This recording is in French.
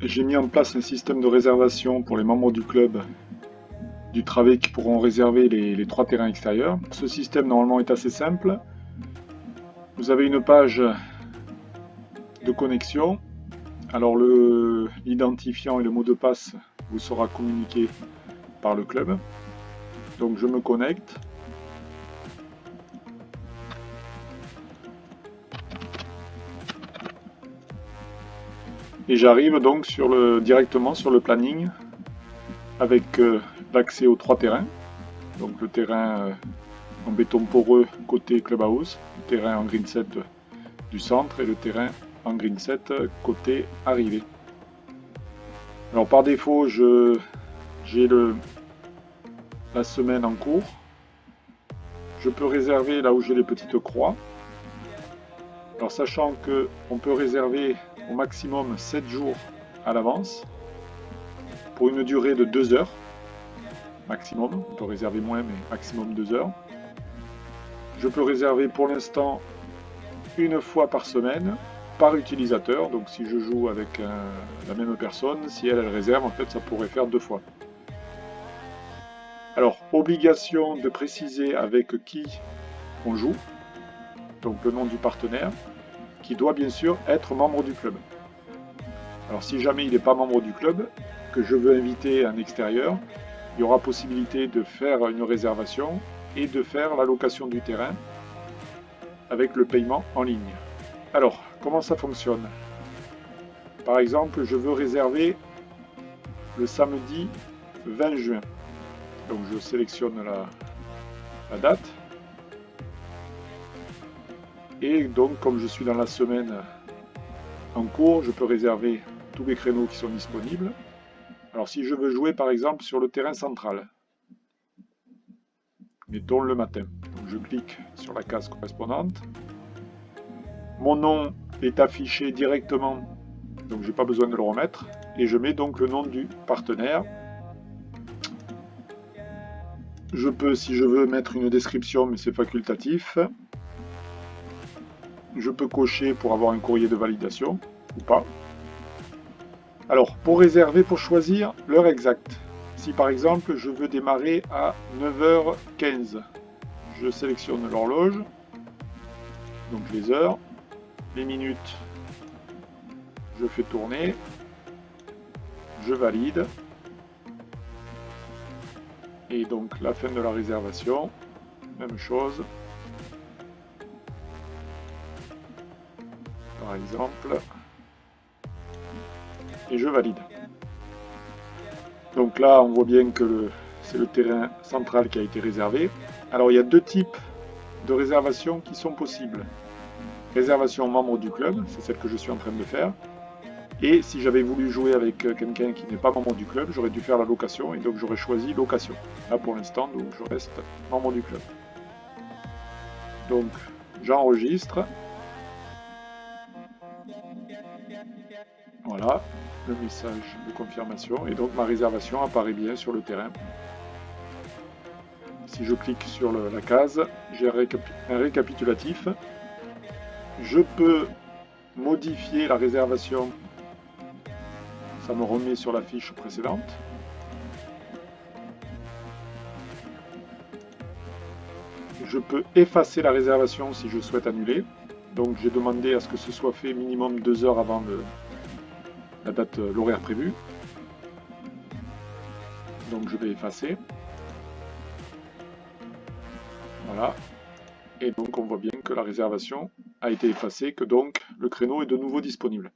J'ai mis en place un système de réservation pour les membres du club du Travée qui pourront réserver les 3 terrains extérieurs. Ce système normalement est assez simple. Vous avez une page de connexion. Alors l'identifiant et le mot de passe vous sera communiqué par le club. Donc je me connecte. Et j'arrive donc directement sur le planning avec l'accès aux 3 terrains. Donc le terrain en béton poreux côté clubhouse, le terrain en green set du centre et le terrain en green set côté arrivée. Alors par défaut, j'ai la semaine en cours. Je peux réserver là où j'ai les petites croix. Alors sachant qu'on peut réserver au maximum 7 jours à l'avance pour une durée de 2 heures maximum. On peut réserver moins mais maximum 2 heures. Je peux réserver pour l'instant une fois par semaine par utilisateur. Donc si je joue avec la même personne, si elle réserve, en fait ça pourrait faire 2 fois. Alors, obligation de préciser avec qui on joue, donc le nom du partenaire, qui doit bien sûr être membre du club. Alors si jamais il n'est pas membre du club, que je veux inviter un extérieur, il y aura possibilité de faire une réservation et de faire la location du terrain avec le paiement en ligne. Alors, comment ça fonctionne? Par exemple, je veux réserver le samedi 20 juin. Donc je sélectionne la date. Et donc, comme je suis dans la semaine en cours, je peux réserver tous les créneaux qui sont disponibles. Alors si je veux jouer par exemple sur le terrain central, mettons le matin, donc je clique sur la case correspondante. Mon nom est affiché directement, donc j'ai pas besoin de le remettre, et je mets donc le nom du partenaire. Je peux, si je veux, mettre une description, mais c'est facultatif. Je peux cocher pour avoir un courrier de validation, ou pas. Alors, pour réserver, pour choisir l'heure exacte. Si par exemple, je veux démarrer à 9h15, je sélectionne l'horloge, donc les heures, les minutes, je fais tourner, je valide, et donc la fin de la réservation, même chose, par exemple, et je valide. Donc là, on voit bien que c'est le terrain central qui a été réservé. Alors il y a 2 types de réservations qui sont possibles. Réservation membre du club, c'est celle que je suis en train de faire. Et si j'avais voulu jouer avec quelqu'un qui n'est pas membre du club, j'aurais dû faire la location et donc j'aurais choisi location. Là pour l'instant, donc je reste membre du club. Donc j'enregistre. Voilà, le message de confirmation et donc ma réservation apparaît bien sur le terrain. Si je clique sur la case, j'ai un récapitulatif. Je peux modifier la réservation. Ça me remet sur la fiche précédente. Je peux effacer la réservation si je souhaite annuler. Donc j'ai demandé à ce que ce soit fait minimum 2 heures avant la date, l'horaire prévu. Donc je vais effacer. Voilà. Et donc on voit bien que la réservation a été effacée, que donc le créneau est de nouveau disponible.